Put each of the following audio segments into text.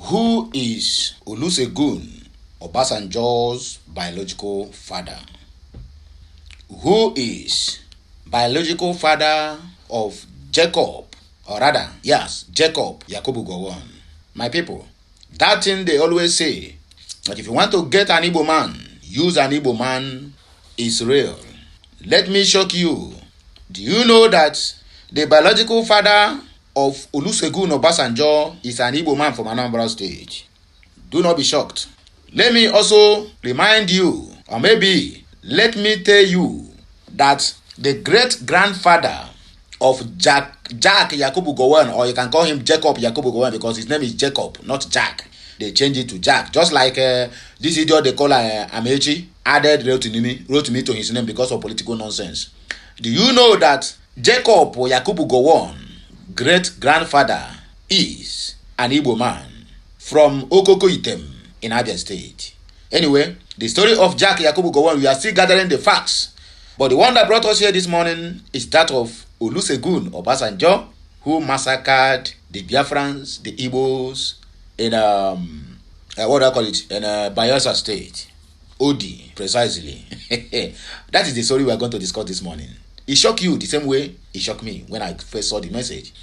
Who is Olusegun Obasanjo's biological father? Who is biological father of Jacob, or rather, yes, Jacob Yakubu Gowon? My people, that thing they always say, that if you want to get an Igbo man, use an Igbo man, is real. Let me shock you. Do you know that the biological father of Olusegun Obasanjo is an Igbo man from Anambra State? Do not be shocked. Let me also remind you, or maybe let me tell you, that the great-grandfather of Jack Yakubu Gowon, or you can call him Jacob Yakubu Gowon because his name is Jacob, not Jack. They changed it to Jack. Just like this idiot they call Amechi added Rotimi to his name because of political nonsense. Do you know that Jacob Yakubu Gowon, great-grandfather, is an Igbo man from Okoko Item in Abia State? Anyway, the story of Jack Yakubu Gowon, we are still gathering the facts. But the one that brought us here this morning is that of Olusegun Obasanjo, who massacred the Biafrans, the Igbos, in what do I call it? In Bayelsa State. Odi, precisely. That is the story we are going to discuss this morning. It shocked you the same way it shocked me when I first saw the message.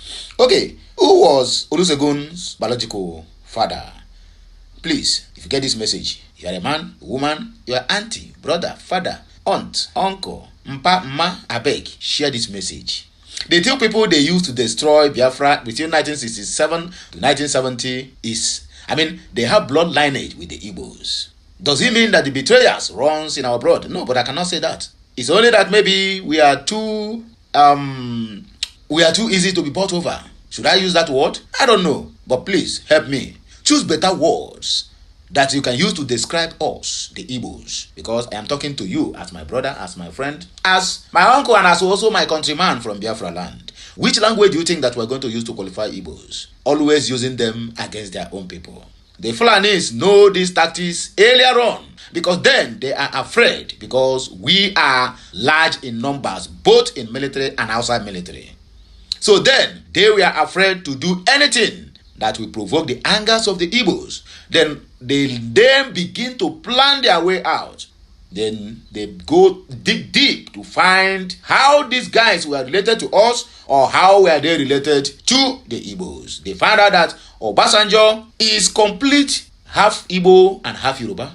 Okay, who was Olusegun's biological father? Please, if you get this message, you are a man, a woman, your auntie, brother, father, aunt, uncle, mpa, ma, abeg, share this message. The two people they used to destroy Biafra between 1967 to 1970 they have blood lineage with the Igbos. Does it mean that the betrayers runs in our blood? No, but I cannot say that. It's only that maybe we are too easy to be bought over. Should I use that word? I don't know. But please help me. Choose better words that you can use to describe us, the Igbos, because I am talking to you as my brother, as my friend, as my uncle, and as also my countryman from Biafra land. Which language do you think that we're going to use to qualify Igbos? Always using them against their own people. The Fulanis know these tactics earlier on, because then they are afraid, because we are large in numbers, both in military and outside military. So then they were afraid to do anything that will provoke the angers of the Igbos. Then they begin to plan their way out. Then they go dig deep to find how these guys were related to us, or how were they related to the Igbos. They found out that Obasanjo is complete half Igbo and half Yoruba.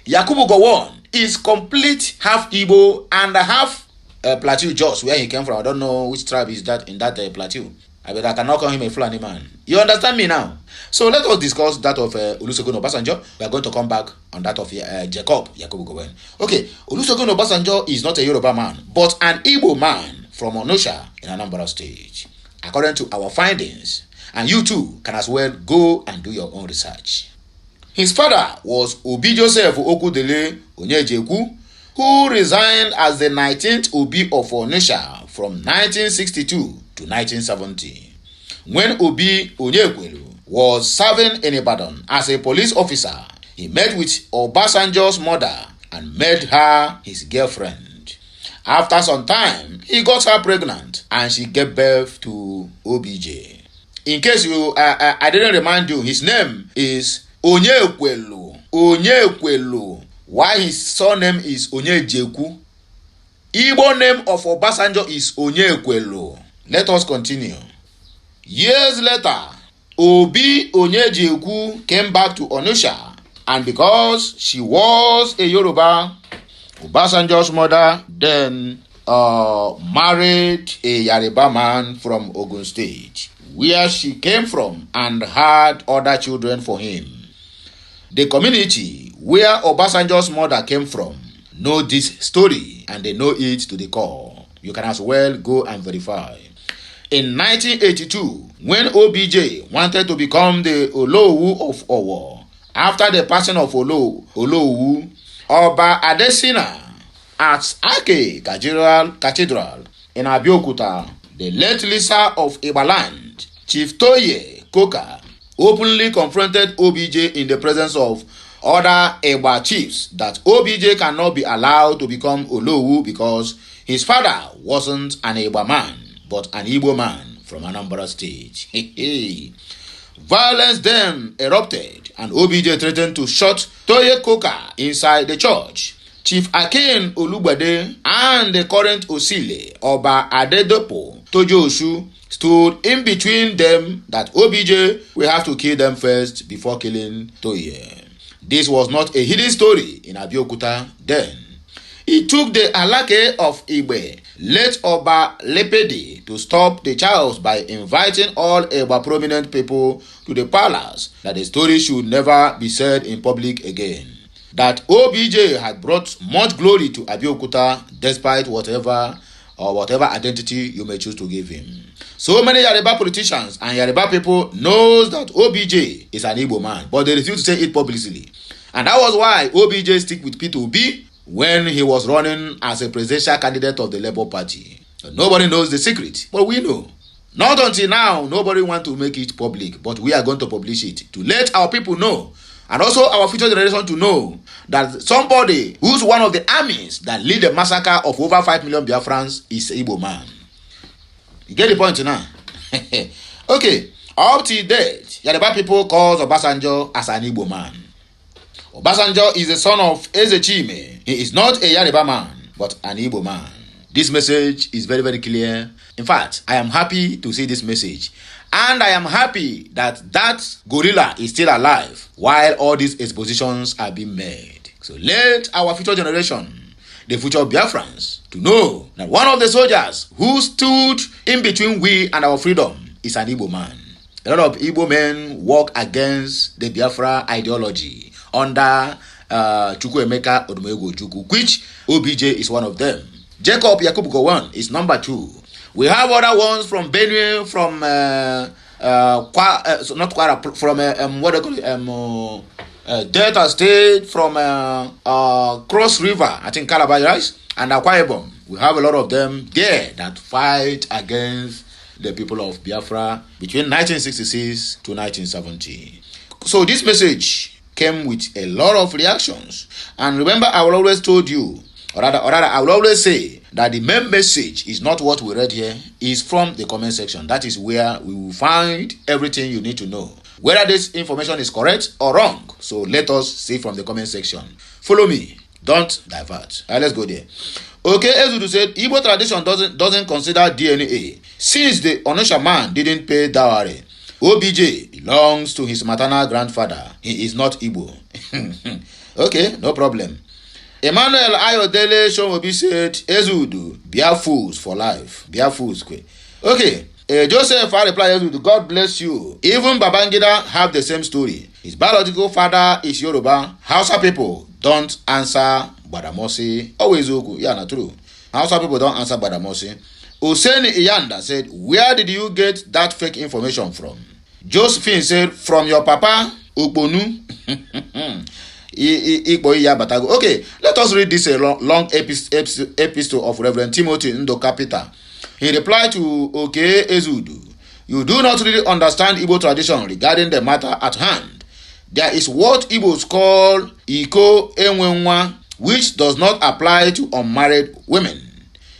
Yakubu Gowon is complete half Igbo and half Plateau Jos, where he came from. I don't know which tribe is that in that Plateau. I cannot call him a Fulani man. You understand me now? So let us discuss that of Olusegun Obasanjo. We are going to come back on that of Jacob Yakubu Gowon. Okay, Olusegun Obasanjo is not a Yoruba man, but an Igbo man from Onosha in Anambra State, according to our findings. And you too can as well go and do your own research. His father was Obi Joseph Okudele Onyejeku, who resigned as the 19th Obi of Onisha from 1962 to 1970. When Obi Onyekwelu was serving in Ibadan as a police officer, he met with Obasanjo's mother and made her his girlfriend. After some time, he got her pregnant and she gave birth to OBJ. In case I didn't remind you, his name is Onyekwelu. Onyekwelu. Why his surname is Onyejeku? Igbo name of Obasanjo is Onyekwelu. Let us continue. Years later, Obi Onyejeku came back to Onitsha, and because she was a Yoruba, Obasanjo's mother then married a Yoruba man from Ogun State, where she came from, and had other children for him. The community where Obasanjo's mother came from know this story, and they know it to the core. You can as well go and verify. In 1982, when OBJ wanted to become the Olowu of Owo, after the passing of Olowu, Oba Adesina at Ake Cathedral in Abeokuta, the late Lisa of Ibaland, Chief Toye Koka, openly confronted OBJ in the presence of other Eba chiefs that OBJ cannot be allowed to become Olowu because his father wasn't an Eba man, but an Igbo man from Anambra State. Violence then erupted and OBJ threatened to shot Toye Koka inside the church. Chief Akin Olugbade and the current Osile, Oba Adedopo Tojosu, stood in between them that OBJ will have to kill them first before killing Toye. This was not a hidden story in Abeokuta then. It took the Alake of Igbe, late Oba Lepede, to stop the chaos by inviting all Igbo prominent people to the palace that the story should never be said in public again. That OBJ had brought much glory to Abeokuta despite whatever identity you may choose to give him. So many Yoruba politicians and Yoruba people knows that OBJ is an Igbo man, but they refuse to say it publicly. And that was why OBJ stick with P2B when he was running as a presidential candidate of the Labour Party. Nobody knows the secret, but we know. Not until now, nobody wants to make it public, but we are going to publish it to let our people know, and also our future generation to know, that somebody who's one of the armies that lead the massacre of over 5 million Biafrans is an Igbo man. You get the point now? Okay, up till date, Yoruba people call Obasanjo as an Igbo man. Obasanjo is the son of Ezechime. He is not a Yoruba man, but an Igbo man. This message is very, very clear. In fact, I am happy to see this message. And I am happy that gorilla is still alive while all these expositions are being made. So let our future generation, the future Biafrans, to know that one of the soldiers who stood in between we and our freedom is an Igbo man. A lot of Igbo men work against the Biafra ideology under Chukwuemeka Odumegwu Ojukwu, which OBJ is one of them. Jacob Yakubu Gowon is number 2. We have other ones from Benue, from Delta State, from Cross River, I think Calabar, right? And Akwa Ibom. We have a lot of them there that fight against the people of Biafra between 1966 to 1970. So this message came with a lot of reactions. And remember, I will always told you, or rather, I will always say that the main message is not what we read here, is from the comment section. That is where we will find everything you need to know, whether this information is correct or wrong. So let us see from the comment section. Follow me. Don't divert. Let's go there. Okay, Ezudu said, Igbo tradition doesn't consider DNA. Since the Onisha man didn't pay dowry, OBJ belongs to his maternal grandfather. He is not Igbo. Okay, no problem. Emmanuel Ayodele Shomobi said, Ezudu, bear fools for life. Bear fools. Okay. Joseph, I reply, Ezudu, God bless you. Even Babangida have the same story. His biological father is Yoruba. Hausa people don't answer Badamosi. Always Ogu. Yeah, not true. Hausa people don't answer Badamosi. Hussein Iyanda said, where did you get that fake information from? Josephine said, from your papa, Ukbonu. Okay, let us read this long epistle of Reverend Timothy Ndokapita. He replied to Okay Ezudu, you do not really understand Igbo tradition regarding the matter at hand. There is what Igbos call Iko Enwenwa, which does not apply to unmarried women.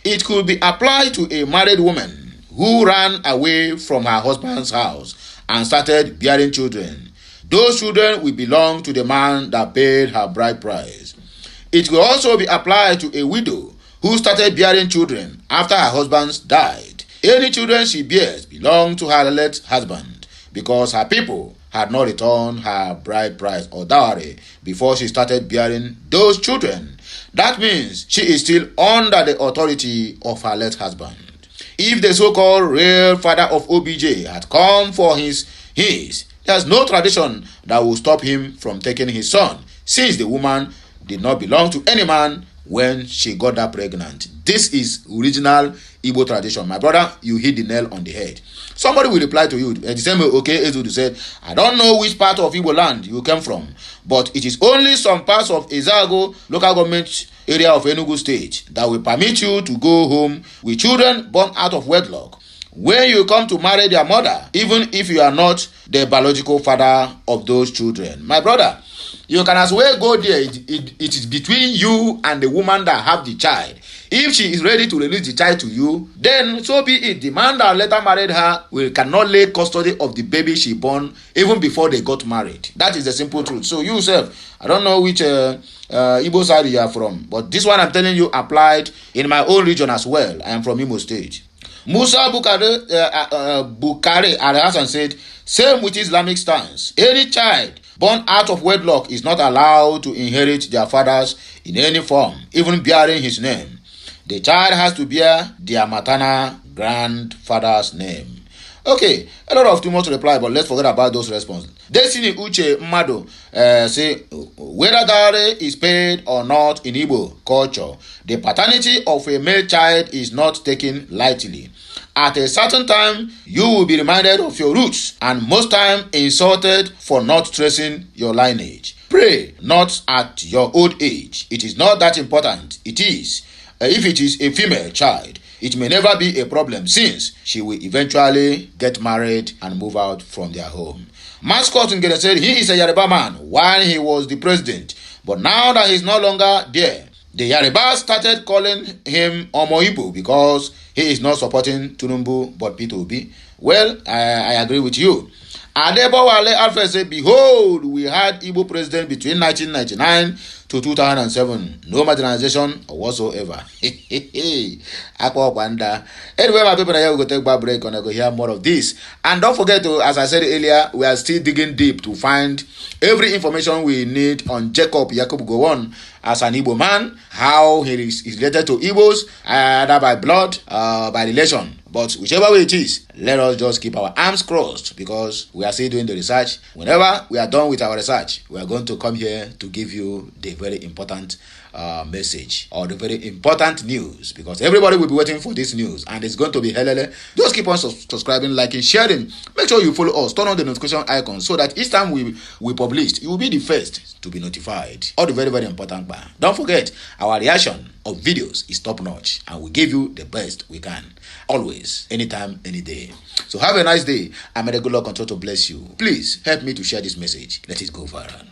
It could be applied to a married woman who ran away from her husband's house and started bearing children. Those children will belong to the man that paid her bride price. It will also be applied to a widow who started bearing children after her husband died. Any children she bears belong to her late husband because her people had not returned her bride price or dowry before she started bearing those children. That means she is still under the authority of her late husband. If the so-called real father of OBJ had come for his, there's no tradition that will stop him from taking his son, since the woman did not belong to any man when she got that pregnant. This is original Igbo tradition. My brother, you hit the nail on the head. Somebody will reply to you, the same way Okay Ezudu said, I don't know which part of Igbo land you came from, but it is only some parts of Ezago local government area of Enugu state that will permit you to go home with children born out of wedlock. When you come to marry their mother, even if you are not the biological father of those children. My brother, you can as well go there. It is between you and the woman that have the child. If she is ready to release the child to you, then so be it. The man that later married her cannot lay custody of the baby she born even before they got married. That is the simple truth. So you yourself, I don't know which Igbo side you are from, but this one I'm telling you applied in my own region as well. I am from Imo State. Musa Bukari Al-Hassan said, same with Islamic stance. Any child born out of wedlock is not allowed to inherit their fathers in any form, even bearing his name. The child has to bear their maternal grandfather's name. Okay, a lot of too much to reply, but let's forget about those responses. Destiny Uche Mmado say, whether dowry is paid or not in Igbo culture, the paternity of a male child is not taken lightly. At a certain time, you will be reminded of your roots and most time insulted for not tracing your lineage. Pray not at your old age. It is not that important. It is. If it is a female child, it may never be a problem since she will eventually get married and move out from their home. Mascot Ngede said he is a Yoruba man while he was the president, but now that he is no longer there, the Yoruba started calling him Omo Igbo because he is not supporting Tinubu but P2B. Well, I agree with you. Adebowale Alfred said, behold, we had Igbo president between 1999 to 2007. No marginalization whatsoever. Anyway, my people, here we go take a break and I go hear more of this. And don't forget to, as I said earlier, we are still digging deep to find every information we need on Jacob Gowon as an Igbo man, how he is related to Igbos, either by blood, by relation. But whichever way it is, let us just keep our arms crossed because we are still doing the research. Whenever we are done with our research, we are going to come here to give you the very important message or the very important news, because everybody will be waiting for this news and it's going to be helele. Just keep on subscribing, liking, sharing. Make sure you follow us, turn on the notification icon so that each time we publish, you will be the first to be notified. All the very, very important part. Don't forget, our reaction of videos is top notch and we give you the best we can. Always, anytime, any day. So have a nice day. I'm a good luck control to bless you. Please help me to share this message. Let it go viral.